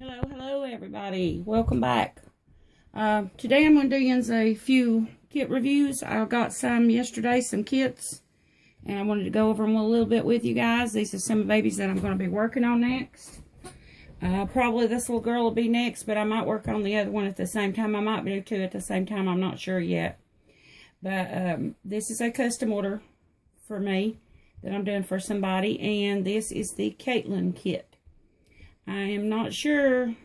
Hello everybody. Welcome back. Today I'm going to do a few kit reviews. I got some yesterday, some kits, and I wanted to go over them a little bit with you guys. These are some babies that I'm going to be working on next. Probably this little girl will be next, but I might work on the other one at the same time. I might do two at the same time. I'm not sure yet. But this is a custom order for me that I'm doing for somebody, and this is the Kailyn kit. I am not sure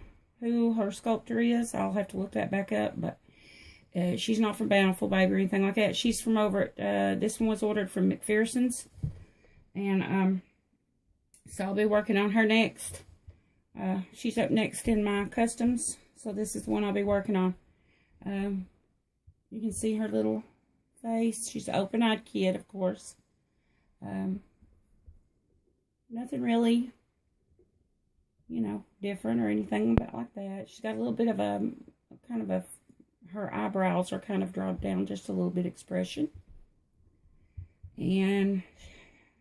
who her sculptor is. I'll have to look that back up, but she's not from Bountiful Baby or anything like that. She's from over at, this one was ordered from McPherson's, and so I'll be working on her next. She's up next in my customs, so this is the one I'll be working on. You can see her little face. She's an open-eyed kid, of course. Nothing really, you know, different or anything about like that. She's got a little bit of a, kind of a, her eyebrows are kind of dropped down just a little bit expression. And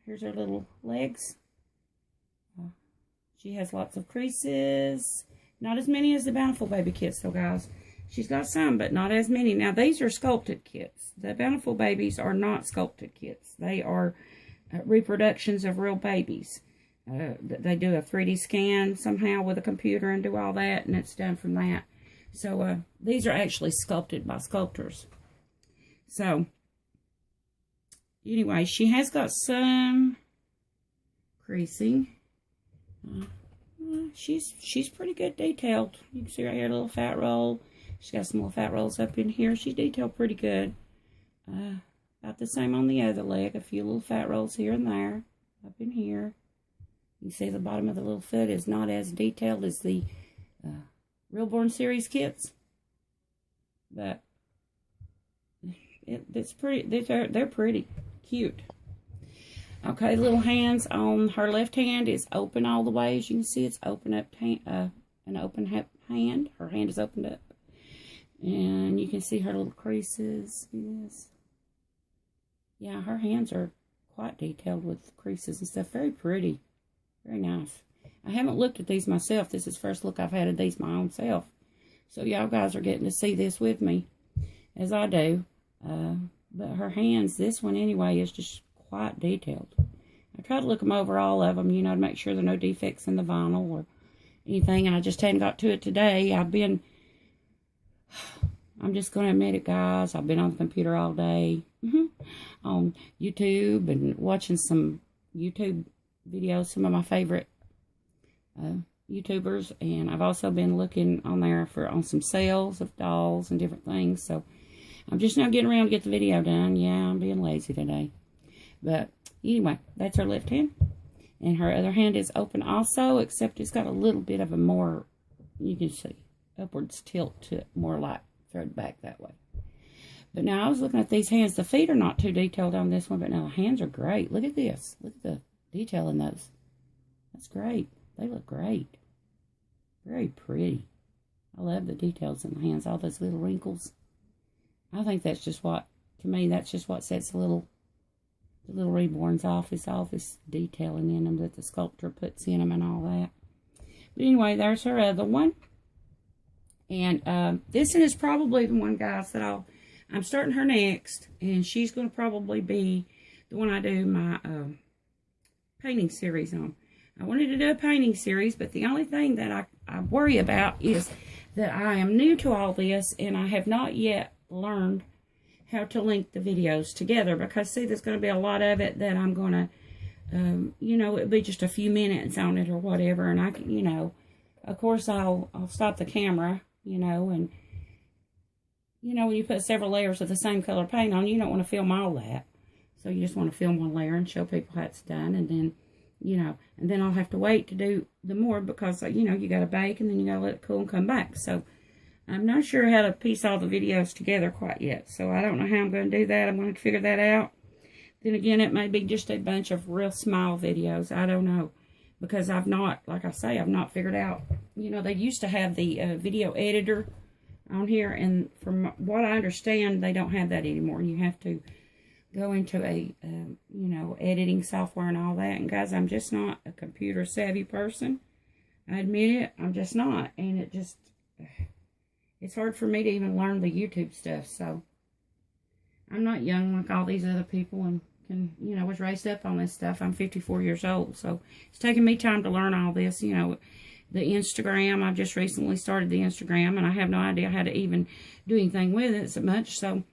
here's her little legs. She has lots of creases. Not as many as the Bountiful Baby kits though, guys. She's got some, but not as many. Now, these are sculpted kits. The Bountiful Babies are not sculpted kits. They are reproductions of real babies. They do a 3D scan somehow with a computer and do all that, and it's done from that. So these are actually sculpted by sculptors. So anyway, she has got some creasing. She's pretty good detailed. You can see right here a little fat roll. She's got some little fat rolls up in here. She's detailed pretty good. About the same on the other leg. A few little fat rolls here and there. Up in here. You see the bottom of the little foot is not as detailed as the Reborn series kits. But it's pretty. They're pretty cute. Okay, little hands on her left hand is open all the way. As you can see, it's open up an open hand. Her hand is opened up. And you can see her little creases. See this? Yeah, her hands are quite detailed with creases and stuff. Very pretty. Very nice. I haven't looked at these myself. This is the first look I've had at these my own self. So y'all guys are getting to see this with me, as I do. But her hands, this one anyway, is just quite detailed. I try to look them over, all of them, you know, to make sure there are no defects in the vinyl or anything. And I just hadn't got to it today. I'm just going to admit it, guys. I've been on the computer all day on YouTube and watching some YouTube videos, some of my favorite YouTubers, and I've also been looking on there on some sales of dolls and different things. So I'm just now getting around to get the video done. Yeah, I'm being lazy today. But anyway, that's her left hand. And her other hand is open also, except it's got a little bit of a more, you can see, upwards tilt to it, more like thread back that way. But now I was looking at these hands. The feet are not too detailed on this one, but now the hands are great. Look at this. Look at the detail in those. That's great. They look great. Very pretty. I love the details in the hands. All those little wrinkles. I think that's just what, to me, that's just what sets the little Reborns off. Is all this detailing in them that the sculptor puts in them and all that. But anyway, there's her other one. And this one is probably the one, guys, that I'm starting her next. And she's going to probably be the one I do my painting series on. I wanted to do a painting series, but the only thing that I worry about is that I am new to all this, and I have not yet learned how to link the videos together, because see, there's going to be a lot of it that I'm going to, you know, it'll be just a few minutes on it or whatever, and I can, you know, of course I'll stop the camera, you know, and, you know, when you put several layers of the same color paint on, you don't want to film all that. So you just want to film one layer and show people how it's done, and then, you know, and then I'll have to wait to do the more because, you know, you got to bake and then you got to let it cool and come back. So I'm not sure how to piece all the videos together quite yet. So I don't know how I'm going to do that. I'm going to figure that out. Then again, it may be just a bunch of real small videos. I don't know. Because I've not, like I say, I've not figured out. You know, they used to have the video editor on here. And from what I understand, they don't have that anymore. You have to go into a, you know, editing software and all that. And guys, I'm just not a computer savvy person. I admit it, I'm just not. And it's hard for me to even learn the YouTube stuff. So I'm not young like all these other people and was raised up on this stuff. I'm 54 years old. So it's taken me time to learn all this, the Instagram. I've just recently started the Instagram, and I have no idea how to even do anything with it so much. So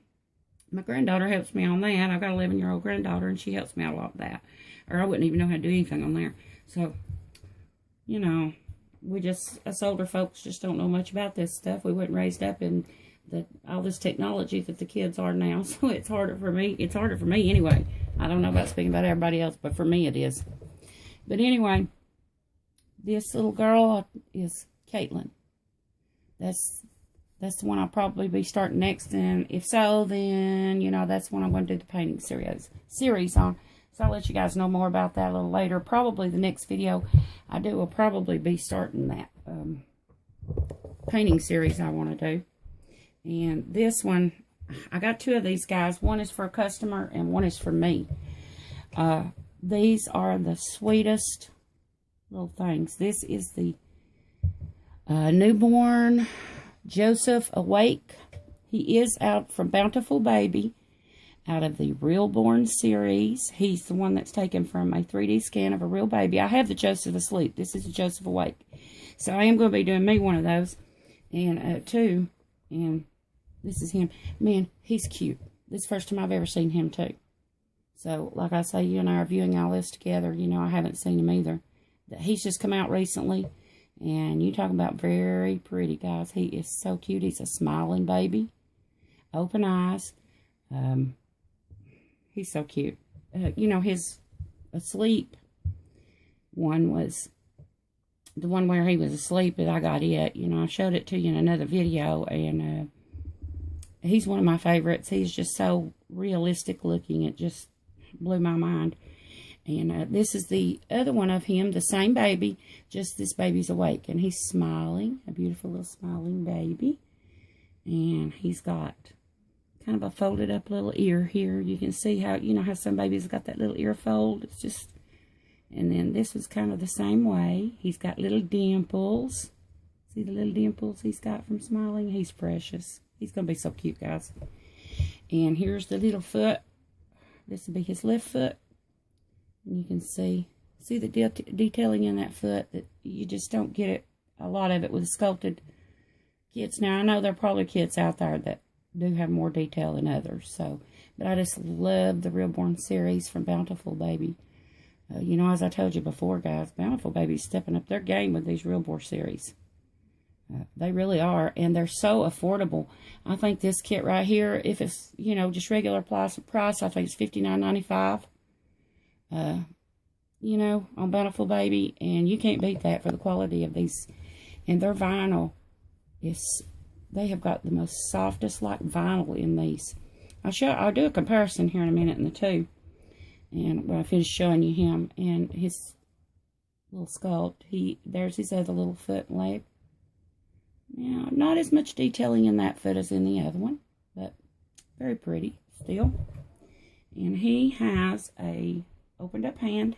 my granddaughter helps me on that. I've got an 11-year-old granddaughter, and she helps me out a lot with that. Or I wouldn't even know how to do anything on there. So, us older folks just don't know much about this stuff. We weren't raised up in all this technology that the kids are now. So it's harder for me. It's harder for me anyway. I don't know about speaking about everybody else, but for me it is. But anyway, this little girl is Kailyn. That's the one I'll probably be starting next. And if so, then, that's the one I'm going to do the painting series on. So I'll let you guys know more about that a little later. Probably the next video I do will probably be starting that painting series I want to do. And this one, I got two of these guys. One is for a customer and one is for me. These are the sweetest little things. This is the newborn Joseph Awake. He is out from Bountiful Baby, out of the Reborn series. He's the one that's taken from a 3D scan of a real baby. I have the Joseph Asleep. This is the Joseph Awake. So I am going to be doing me one of those. And two. And this is him. Man, he's cute. This is the first time I've ever seen him too. So, like I say, you and I are viewing all this together. I haven't seen him either. He's just come out recently. And you talking about very pretty, guys. He is so cute. He's a smiling baby. Open eyes. He's so cute. His asleep one was the one where he was asleep, but I got it. I showed it to you in another video, and he's one of my favorites. He's just so realistic looking. It just blew my mind. And this is the other one of him, the same baby, just this baby's awake. And he's smiling, a beautiful little smiling baby. And he's got kind of a folded up little ear here. You can see how, how some babies got that little ear fold. It's just, and then this was kind of the same way. He's got little dimples. See the little dimples he's got from smiling? He's precious. He's going to be so cute, guys. And here's the little foot. This will be his left foot. And you can see the detailing in that foot that you just don't get it, a lot of it with sculpted kits. Now, I know there are probably kits out there that do have more detail than others. So, but I just love the Reborn series from Bountiful Baby. As I told you before, guys, Bountiful Baby's stepping up their game with these Reborn series. They really are, and they're so affordable. I think this kit right here, if it's, just regular price, I think it's $59.95. On Bountiful Baby, and you can't beat that for the quality of these. And their vinyl they have got the most softest like vinyl in these. I'll do a comparison here in a minute in the two. And when I finish showing you him and his little sculpt, there's his other little foot and leg. Now, not as much detailing in that foot as in the other one, but very pretty still. And he has a opened up hand.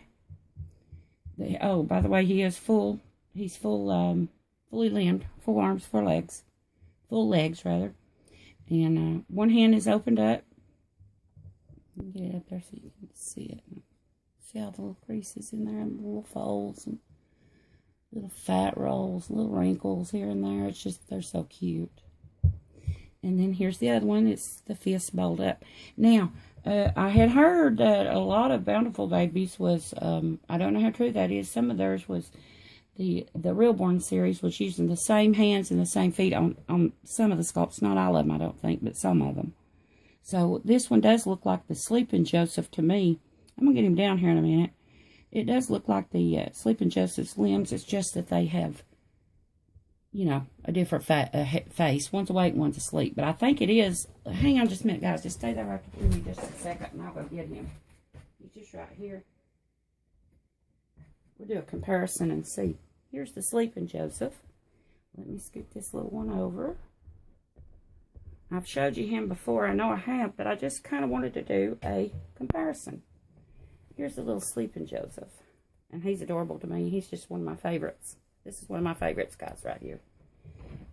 By the way, he's fully limbed, full arms, full legs rather. And one hand is opened up. Get it up there so you can see it. See all the little creases in there, and the little folds, and little fat rolls, little wrinkles here and there. It's just, they're so cute. And then here's the other one. It's the fist bowled up. Now, I had heard that a lot of Bountiful Babies was, I don't know how true that is. Some of theirs was, the Reborn series was using the same hands and the same feet on some of the sculpts. Not all of them, I don't think, but some of them. So this one does look like the Sleeping Joseph to me. I'm going to get him down here in a minute. It does look like the Sleeping Joseph's limbs. It's just that they have, a different face. One's awake, one's asleep. But I think it is. Hang on just a minute, guys. Just stay there right with me just a second, and I'll go get him. He's just right here. We'll do a comparison and see. Here's the Sleeping Joseph. Let me scoot this little one over. I've showed you him before. I know I have, but I just kind of wanted to do a comparison. Here's the little Sleeping Joseph. And he's adorable to me. He's just one of my favorites. This is one of my favorites, guys, right here.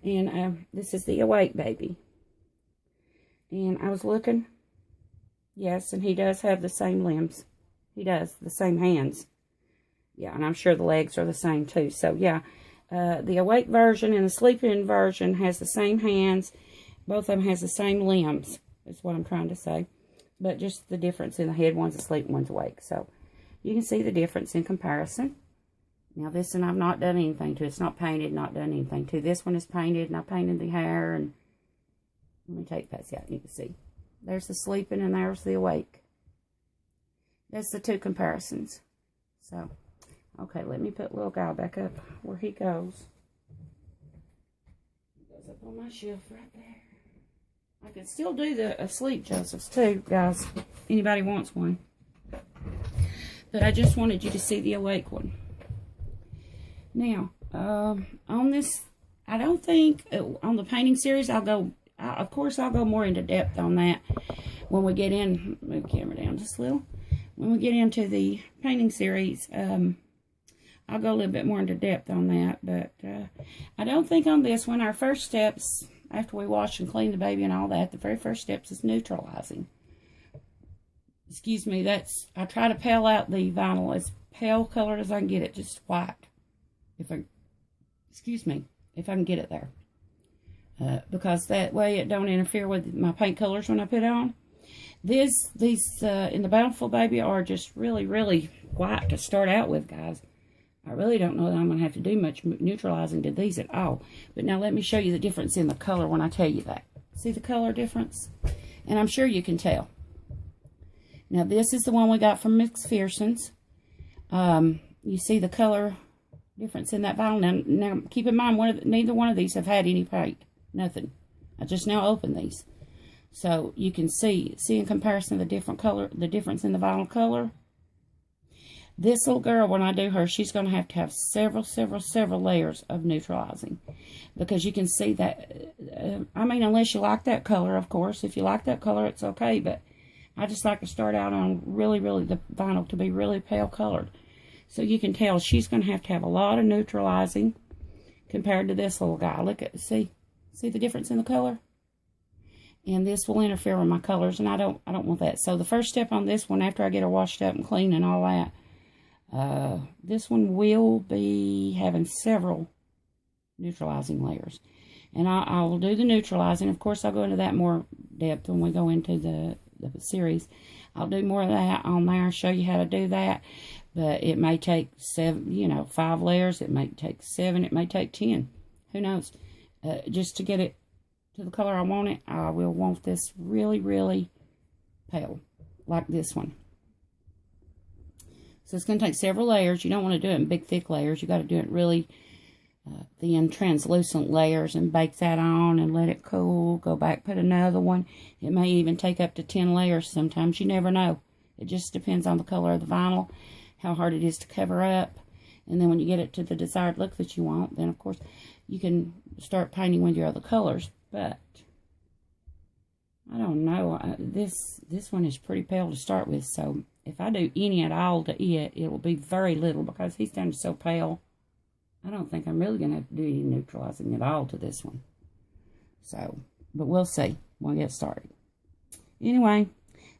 And this is the Awake baby. And I was looking. Yes, and he does have the same limbs. He does, the same hands. Yeah, and I'm sure the legs are the same too. So, yeah, the Awake version and the Sleeping version has the same hands. Both of them has the same limbs, is what I'm trying to say. But just the difference in the head. One's asleep, one's awake. So, you can see the difference in comparison. Now, this one I've not done anything to. It's not painted, not done anything to. This one is painted, and I painted the hair. And let me take Patsy out. You can see. There's the Sleeping, and there's the Awake. That's the two comparisons. So, okay, let me put little guy back up where he goes. He goes up on my shelf right there. I can still do the Asleep Josephs too, guys. If anybody wants one. But I just wanted you to see the Awake one. Now, on this, I don't think, on the painting series, of course, I'll go more into depth on that when we get in. Move the camera down just a little. When we get into the painting series, I'll go a little bit more into depth on that. But I don't think on this one, our first steps, after we wash and clean the baby and all that, the very first steps is neutralizing. Excuse me, I try to pale out the vinyl as pale colored as I can get it, just white. If I can get it there. Because that way it don't interfere with my paint colors when I put it on. These in the Bountiful baby are just really, really white to start out with, guys. I really don't know that I'm going to have to do much neutralizing to these at all. But now let me show you the difference in the color when I tell you that. See the color difference? And I'm sure you can tell. Now this is the one we got from McPherson's. You see the color difference in that vinyl. Now keep in mind, neither one of these have had any paint. Nothing. I just now opened these. So you can see in comparison the difference in the vinyl color. This little girl, when I do her, she's going to have several layers of neutralizing. Because you can see that, I mean, unless you like that color, of course. If you like that color, it's okay. But I just like to start out on really the vinyl to be really pale colored. So you can tell she's going to have a lot of neutralizing compared to this little guy. Look at, see the difference in the color? And this will interfere with my colors, and I don't want that. So the first step on this one, after I get her washed up and clean and all that, this one will be having several neutralizing layers. And I will do the neutralizing. Of course, I'll go into that more depth when we go into the series. I'll do more of that on there, show you how to do that. But it may take 5 layers. It may take 7. It may take 10. Who knows? Just to get it to the color I want it, I will want this really pale, like this one. So it's going to take several layers. You don't want to do it in big, thick layers. You got to do it really thin, translucent layers and bake that on and let it cool. Go back, put another one. It may even take up to 10 layers sometimes. You never know. It just depends on the color of the vinyl, how hard it is to cover up. And then when you get it to the desired look that you want, then, of course, you can start painting with your other colors. But I don't know. This one is pretty pale to start with, so if I do any at all to it, it will be very little because he's done so pale. I don't think I'm really going to have to do any neutralizing at all to this one. So, but we'll see when we get started. Anyway,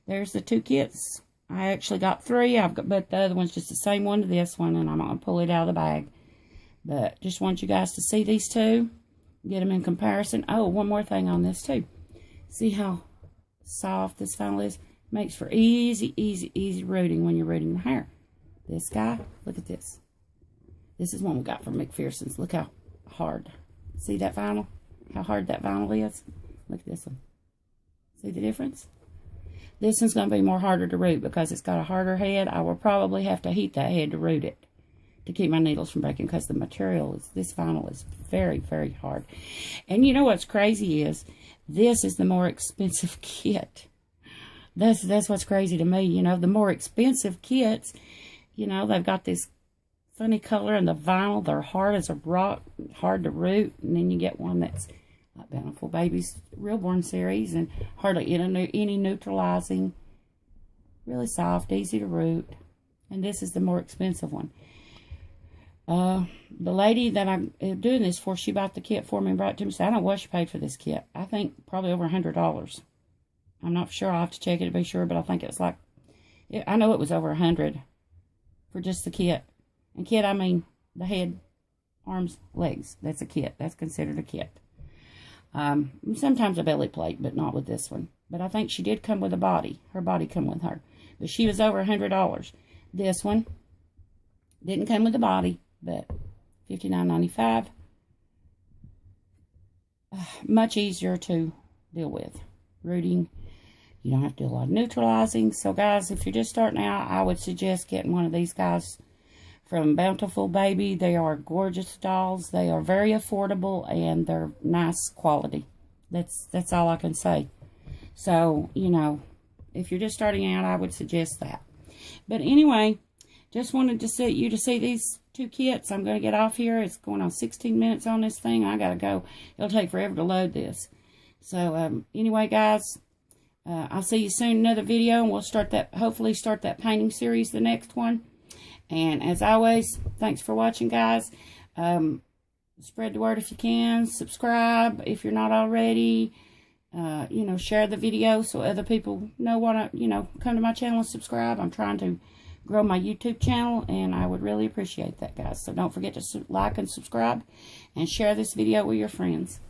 there's the 2 kits. I actually got 3. But the other one's just the same one to this one, and I'm going to pull it out of the bag. But just want you guys to see these 2. Get them in comparison. Oh, one more thing on this too. See how soft this vinyl is? Makes for easy rooting when you're rooting the hair. This guy, look at this. This is one we got from McPherson's. Look how hard. See that vinyl? How hard that vinyl is? Look at this one. See the difference? This one's going to be more harder to root because it's got a harder head. I will probably have to heat that head to root it, to keep my needles from breaking, because the material is, this vinyl is very hard. And you know what's crazy is, this is the more expensive kit. That's what's crazy to me. You know, the more expensive kits, you know, they've got this funny color, and the vinyl, they're hard as a rock, hard to root. And then you get one that's like Bountiful Baby's Reborn series, and hardly any neutralizing. Really soft, easy to root. And this is the more expensive one. The lady that I'm doing this for, she bought the kit for me and brought it to me. So I don't know what she paid for this kit. I think probably over $100. I'm not sure. I'll have to check it to be sure, but I think it was like, I know it was over $100 for just the kit. And kit, I mean the head, arms, legs. That's a kit. That's considered a kit. Sometimes a belly plate, but not with this one. But I think she did come with a body. Her body come with her. But she was over $100. This one didn't come with a body, but $59.95. Much easier to deal with. Rooting. You don't have to do a lot of neutralizing. So, guys, if you're just starting out, I would suggest getting one of these guys from Bountiful Baby. They are gorgeous dolls. They are very affordable, and they're nice quality. That's all I can say. So, you know, if you're just starting out, I would suggest that. But anyway, just wanted to see these two kits. I'm going to get off here. It's going on 16 minutes on this thing. I got to go. It'll take forever to load this. So, anyway, guys, I'll see you soon in another video, and we'll hopefully start that painting series, the next one. And as always, thanks for watching, guys. Spread the word if you can. Subscribe if you're not already. You know, share the video so other people know what come to my channel and subscribe. I'm trying to grow my YouTube channel, and I would really appreciate that, guys. So don't forget to like and subscribe and share this video with your friends.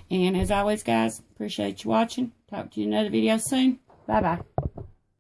And as always, guys, appreciate you watching. Talk to you in another video soon. Bye-bye.